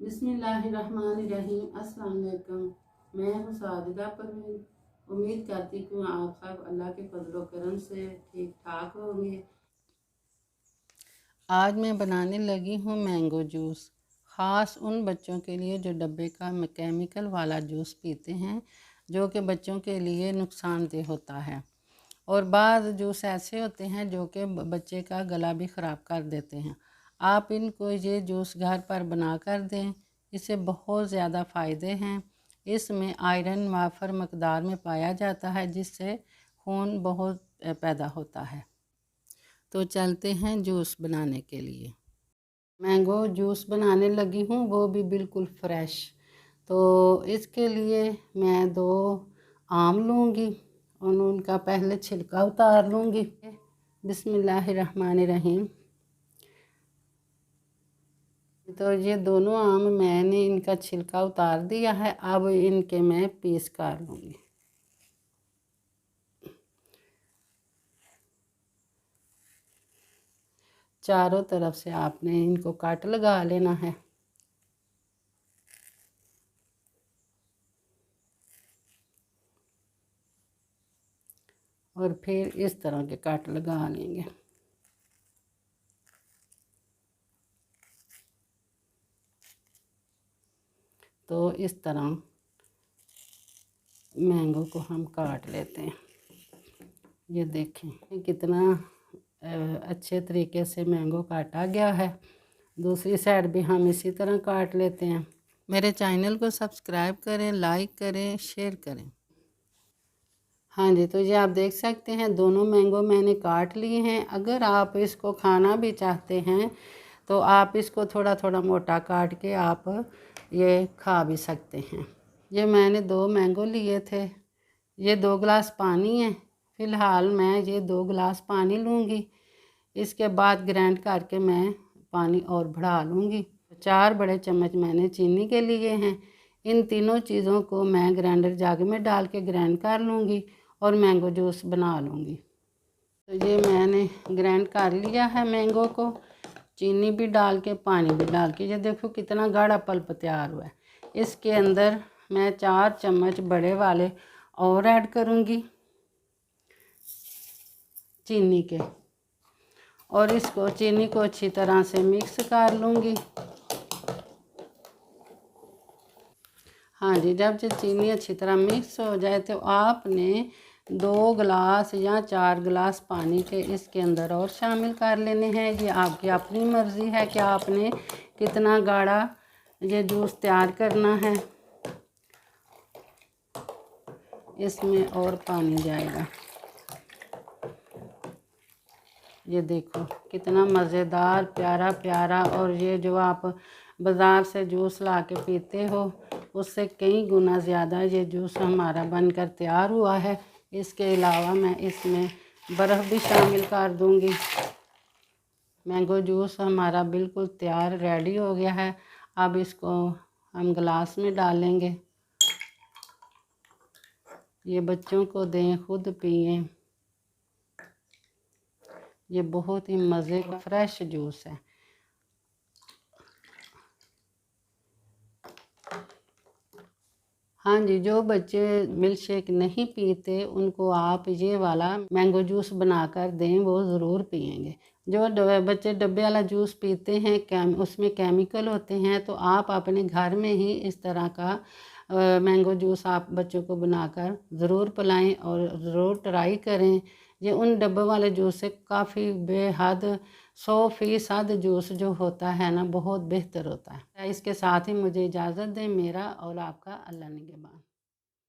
बिस्मिल्लाहिर्रहमानिर्रहीम। अस्सलाम वालेकुम। मैं हूँ साजिदा परवीन। उम्मीद करती हूँ आप सब अल्लाह के फजल व करम से ठीक ठाक होंगे। आज मैं बनाने लगी हूँ मैंगो जूस, ख़ास उन बच्चों के लिए जो डब्बे का केमिकल वाला जूस पीते हैं, जो कि बच्चों के लिए नुकसानदेह होता है। और बाद जूस ऐसे होते हैं जो कि बच्चे का गला भी ख़राब कर देते हैं। आप इनको ये जूस घर पर बना कर दें, इससे बहुत ज़्यादा फ़ायदे हैं। इसमें आयरन वाफर मकदार में पाया जाता है, जिससे खून बहुत पैदा होता है। तो चलते हैं जूस बनाने के लिए। मैंगो जूस बनाने लगी हूँ, वो भी बिल्कुल फ़्रेश। तो इसके लिए मैं 2 आम लूँगी और उनका पहले छिलका उतार लूँगी। बिस्मिल्लाहिर्रहमानिर्रहीम। तो ये दोनों आम मैंने इनका छिलका उतार दिया है। अब इनके मैं पीस कर लूँगी। चारों तरफ से आपने इनको काट लगा लेना है। और फिर इस तरह के काट लगा लेंगे। तो इस तरह मैंगो को हम काट लेते हैं। ये देखें कितना अच्छे तरीके से मैंगो काटा गया है। दूसरी साइड भी हम इसी तरह काट लेते हैं। मेरे चैनल को सब्सक्राइब करें, लाइक करें, शेयर करें। हाँ जी, तो ये आप देख सकते हैं दोनों मैंगो मैंने काट लिए हैं। अगर आप इसको खाना भी चाहते हैं तो आप इसको थोड़ा थोड़ा मोटा काट के आप ये खा भी सकते हैं। ये मैंने 2 मैंगो लिए थे। ये 2 गिलास पानी है। फ़िलहाल मैं ये 2 गिलास पानी लूँगी। इसके बाद ग्राइंड करके मैं पानी और बढ़ा लूँगी। 4 बड़े चम्मच मैंने चीनी के लिए हैं। इन तीनों चीज़ों को मैं ग्राइंडर जग में डाल के ग्राइंड कर लूँगी और मैंगो जूस बना लूँगी। तो ये मैंने ग्राइंड कर लिया है मैंगो को, चीनी भी डाल के पानी भी डाल के। ये देखो कितना गाढ़ा पल्प तैयार हुआ है। इसके अंदर मैं 4 चम्मच बड़े वाले और ऐड करूँगी चीनी के, और इसको चीनी को अच्छी तरह से मिक्स कर लूँगी। हाँ जी, जब ये चीनी अच्छी तरह मिक्स हो जाए तो आपने 2 गिलास या 4 गिलास पानी के इसके अंदर और शामिल कर लेने हैं। ये आपकी अपनी मर्ज़ी है कि आपने कितना गाढ़ा ये जूस तैयार करना है। इसमें और पानी जाएगा। ये देखो कितना मज़ेदार प्यारा प्यारा, और ये जो आप बाज़ार से जूस ला के पीते हो उससे कई गुना ज़्यादा ये जूस हमारा बनकर तैयार हुआ है। इसके अलावा मैं इसमें बर्फ़ भी शामिल कर दूँगी। मैंगो जूस हमारा बिल्कुल तैयार रेडी हो गया है। अब इसको हम गिलास में डालेंगे। ये बच्चों को दें, खुद पिएं। ये बहुत ही मज़े का फ्रेश जूस है। हाँ जी, जो बच्चे मिल्क शेक नहीं पीते उनको आप ये वाला मैंगो जूस बनाकर दें, वो ज़रूर पिएंगे। जो बच्चे डब्बे वाला जूस पीते हैं उसमें केमिकल होते हैं, तो आप अपने घर में ही इस तरह का मैंगो जूस आप बच्चों को बनाकर ज़रूर पिलाएं और ज़रूर ट्राई करें। ये उन डब्बे वाले जूस से काफ़ी बेहद 100% जूस जो होता है ना, बहुत बेहतर होता है। इसके साथ ही मुझे इजाज़त दें। मेरा और आपका अल्लाह निगहबान।